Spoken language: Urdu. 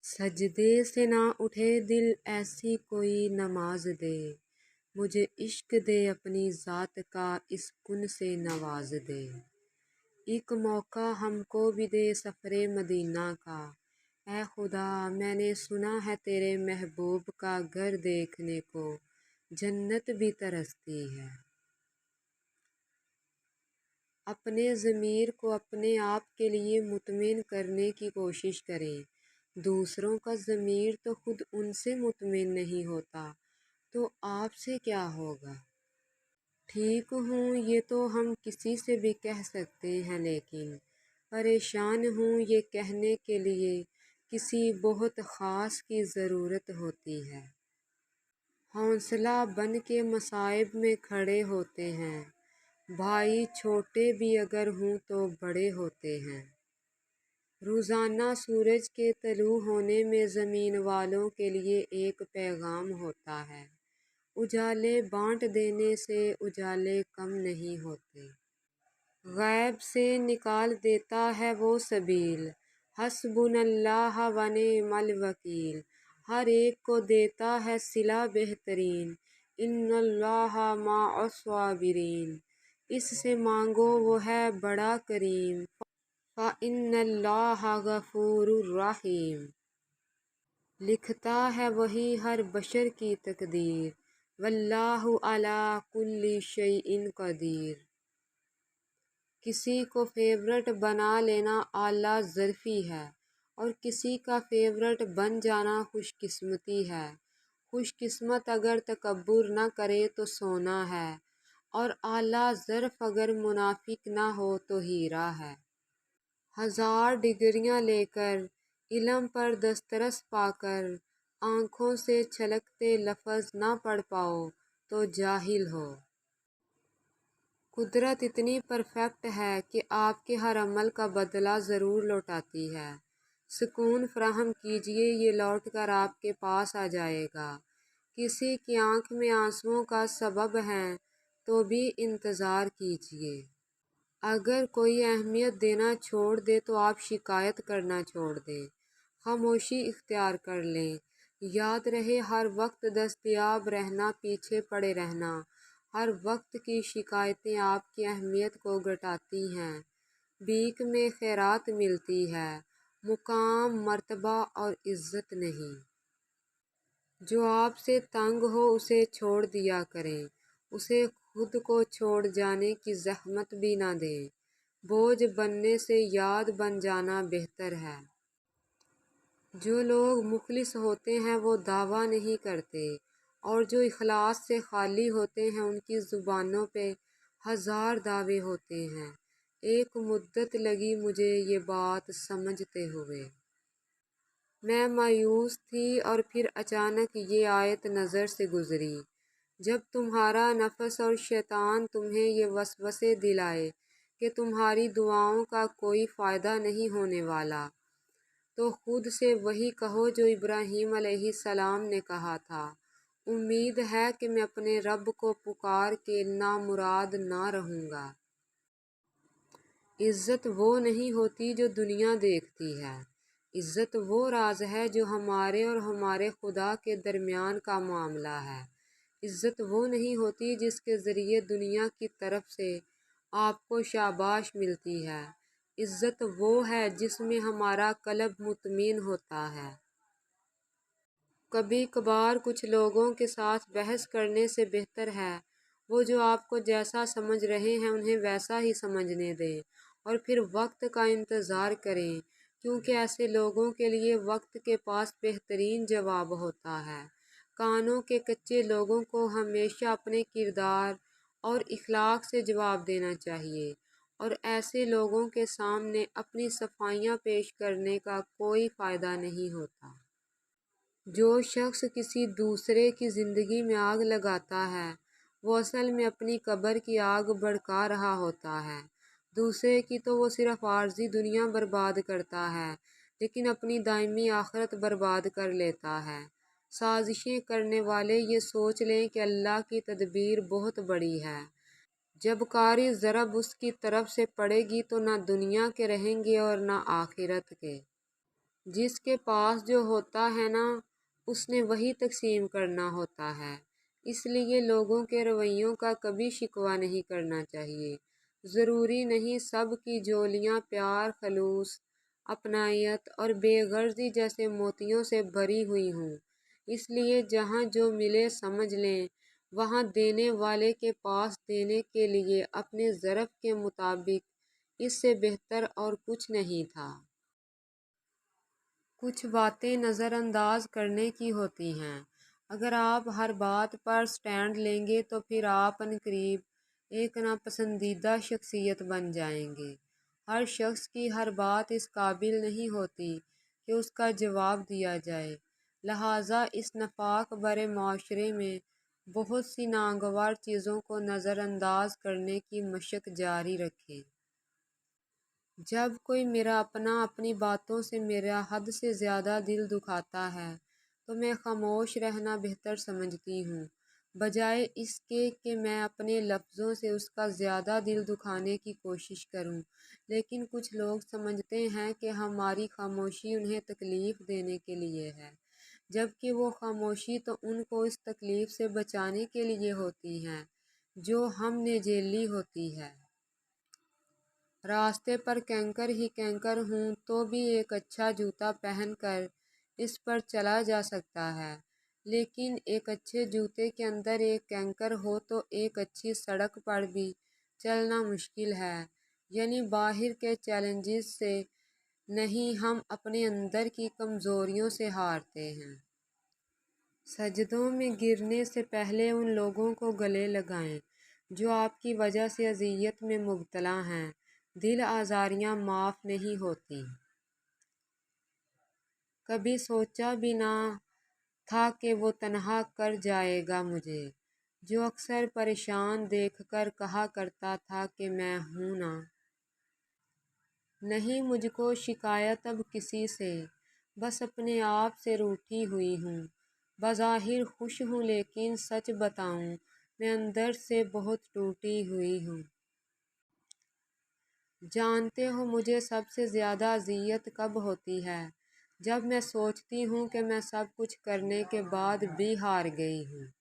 سجدے سے نہ اٹھے دل ایسی کوئی نماز دے، مجھے عشق دے اپنی ذات کا اس کن سے نواز دے۔ ایک موقع ہم کو بھی دے سفر مدینہ کا، اے خدا میں نے سنا ہے تیرے محبوب کا گھر دیکھنے کو جنت بھی ترستی ہے۔ اپنے ضمیر کو اپنے آپ کے لیے مطمئن کرنے کی کوشش کریں، دوسروں کا ضمیر تو خود ان سے مطمئن نہیں ہوتا تو آپ سے کیا ہوگا۔ ٹھیک ہوں یہ تو ہم کسی سے بھی کہہ سکتے ہیں، لیکن پریشان ہوں یہ کہنے کے لیے کسی بہت خاص کی ضرورت ہوتی ہے۔ حوصلہ بن کے مصائب میں کھڑے ہوتے ہیں، بھائی چھوٹے بھی اگر ہوں تو بڑے ہوتے ہیں۔ روزانہ سورج کے طلوع ہونے میں زمین والوں کے لیے ایک پیغام ہوتا ہے، اجالے بانٹ دینے سے اجالے کم نہیں ہوتے۔ غیب سے نکال دیتا ہے وہ سبیل، حسبنا اللہ و نعم الوکیل۔ ہر ایک کو دیتا ہے صلہ بہترین، ان اللہ مع الصابرین۔ اس سے مانگو وہ ہے بڑا کریم، فإن اللہ غفور رحیم۔ لکھتا ہے وہی ہر بشر کی تقدیر، واللہ علی کل شیء قدیر۔ کسی کو فیورٹ بنا لینا اعلیٰ ظرفی ہے اور کسی کا فیورٹ بن جانا خوش قسمتی ہے۔ خوش قسمت اگر تکبر نہ کرے تو سونا ہے، اور اعلیٰ ظرف اگر منافق نہ ہو تو ہیرا ہے۔ 1000 ڈگریاں لے کر، علم پر دسترس پا کر، آنکھوں سے چھلکتے لفظ نہ پڑھ پاؤ تو جاہل ہو۔ قدرت اتنی پرفیکٹ ہے کہ آپ کے ہر عمل کا بدلہ ضرور لوٹاتی ہے۔ سکون فراہم کیجیے، یہ لوٹ کر آپ کے پاس آ جائے گا۔ کسی کی آنکھ میں آنسوؤں کا سبب ہیں تو بھی انتظار کیجیے۔ اگر کوئی اہمیت دینا چھوڑ دے تو آپ شکایت کرنا چھوڑ دیں، خاموشی اختیار کر لیں۔ یاد رہے ہر وقت دستیاب رہنا، پیچھے پڑے رہنا، ہر وقت کی شکایتیں آپ کی اہمیت کو گھٹاتی ہیں۔ بھیک میں خیرات ملتی ہے، مقام، مرتبہ اور عزت نہیں۔ جو آپ سے تنگ ہو اسے چھوڑ دیا کریں، اسے خود کو چھوڑ جانے کی زحمت بھی نہ دیں۔ بوجھ بننے سے یاد بن جانا بہتر ہے۔ جو لوگ مخلص ہوتے ہیں وہ دعویٰ نہیں کرتے، اور جو اخلاص سے خالی ہوتے ہیں ان کی زبانوں پہ 1000 دعوے ہوتے ہیں۔ ایک مدت لگی مجھے یہ بات سمجھتے ہوئے۔ میں مایوس تھی اور پھر اچانک یہ آیت نظر سے گزری، جب تمہارا نفس اور شیطان تمہیں یہ وسوسے دلائے کہ تمہاری دعاؤں کا کوئی فائدہ نہیں ہونے والا، تو خود سے وہی کہو جو ابراہیم علیہ السلام نے کہا تھا، امید ہے کہ میں اپنے رب کو پکار کے نامراد نہ رہوں گا۔ عزت وہ نہیں ہوتی جو دنیا دیکھتی ہے، عزت وہ راز ہے جو ہمارے اور ہمارے خدا کے درمیان کا معاملہ ہے۔ عزت وہ نہیں ہوتی جس کے ذریعے دنیا کی طرف سے آپ کو شاباش ملتی ہے، عزت وہ ہے جس میں ہمارا قلب مطمئن ہوتا ہے۔ کبھی کبھار کچھ لوگوں کے ساتھ بحث کرنے سے بہتر ہے وہ جو آپ کو جیسا سمجھ رہے ہیں انہیں ویسا ہی سمجھنے دیں، اور پھر وقت کا انتظار کریں، کیونکہ ایسے لوگوں کے لیے وقت کے پاس بہترین جواب ہوتا ہے۔ کانوں کے کچے لوگوں کو ہمیشہ اپنے کردار اور اخلاق سے جواب دینا چاہیے، اور ایسے لوگوں کے سامنے اپنی صفائیاں پیش کرنے کا کوئی فائدہ نہیں ہوتا۔ جو شخص کسی دوسرے کی زندگی میں آگ لگاتا ہے وہ اصل میں اپنی قبر کی آگ بھڑکا رہا ہوتا ہے۔ دوسرے کی تو وہ صرف عارضی دنیا برباد کرتا ہے لیکن اپنی دائمی آخرت برباد کر لیتا ہے۔ سازشیں کرنے والے یہ سوچ لیں کہ اللہ کی تدبیر بہت بڑی ہے، جب کاری ضرب اس کی طرف سے پڑے گی تو نہ دنیا کے رہیں گے اور نہ آخرت کے۔ جس کے پاس جو ہوتا ہے نا، اس نے وہی تقسیم کرنا ہوتا ہے۔ اس لیے لوگوں کے رویوں کا کبھی شکوہ نہیں کرنا چاہیے۔ ضروری نہیں سب کی جولیاں پیار، خلوص، اپنائیت اور بے غرضی جیسے موتیوں سے بھری ہوئی ہوں۔ اس لیے جہاں جو ملے سمجھ لیں، وہاں دینے والے کے پاس دینے کے لیے اپنے ظرف کے مطابق اس سے بہتر اور کچھ نہیں تھا۔ کچھ باتیں نظر انداز کرنے کی ہوتی ہیں۔ اگر آپ ہر بات پر سٹینڈ لیں گے تو پھر آپ عنقریب ایک ناپسندیدہ شخصیت بن جائیں گے۔ ہر شخص کی ہر بات اس قابل نہیں ہوتی کہ اس کا جواب دیا جائے، لہٰذا اس نفاق بھرے معاشرے میں بہت سی ناگوار چیزوں کو نظر انداز کرنے کی مشق جاری رکھیں۔ جب کوئی میرا اپنا اپنی باتوں سے میرا حد سے زیادہ دل دکھاتا ہے تو میں خاموش رہنا بہتر سمجھتی ہوں، بجائے اس کے کہ میں اپنے لفظوں سے اس کا زیادہ دل دکھانے کی کوشش کروں۔ لیکن کچھ لوگ سمجھتے ہیں کہ ہماری خاموشی انہیں تکلیف دینے کے لیے ہے، جبکہ وہ خاموشی تو ان کو اس تکلیف سے بچانے کے لیے ہوتی ہے جو ہم نے جھیلی ہوتی ہے۔ راستے پر کنکر ہی کنکر ہوں تو بھی ایک اچھا جوتا پہن کر اس پر چلا جا سکتا ہے، لیکن ایک اچھے جوتے کے اندر ایک کنکر ہو تو ایک اچھی سڑک پر بھی چلنا مشکل ہے۔ یعنی باہر کے چیلنجز سے نہیں، ہم اپنے اندر کی کمزوریوں سے ہارتے ہیں۔ سجدوں میں گرنے سے پہلے ان لوگوں کو گلے لگائیں جو آپ کی وجہ سے اذیت میں مبتلا ہیں۔ دل آزاریاں معاف نہیں ہوتیں۔ کبھی سوچا بھی نہ تھا کہ وہ تنہا کر جائے گا مجھے، جو اکثر پریشان دیکھ کر کہا کرتا تھا کہ میں ہوں نا۔ نہیں مجھ کو شکایت اب کسی سے، بس اپنے آپ سے روٹھی ہوئی ہوں۔ بظاہر خوش ہوں لیکن سچ بتاؤں میں اندر سے بہت ٹوٹی ہوئی ہوں۔ جانتے ہو مجھے سب سے زیادہ اذیت کب ہوتی ہے؟ جب میں سوچتی ہوں کہ میں سب کچھ کرنے کے بعد بھی ہار گئی ہوں۔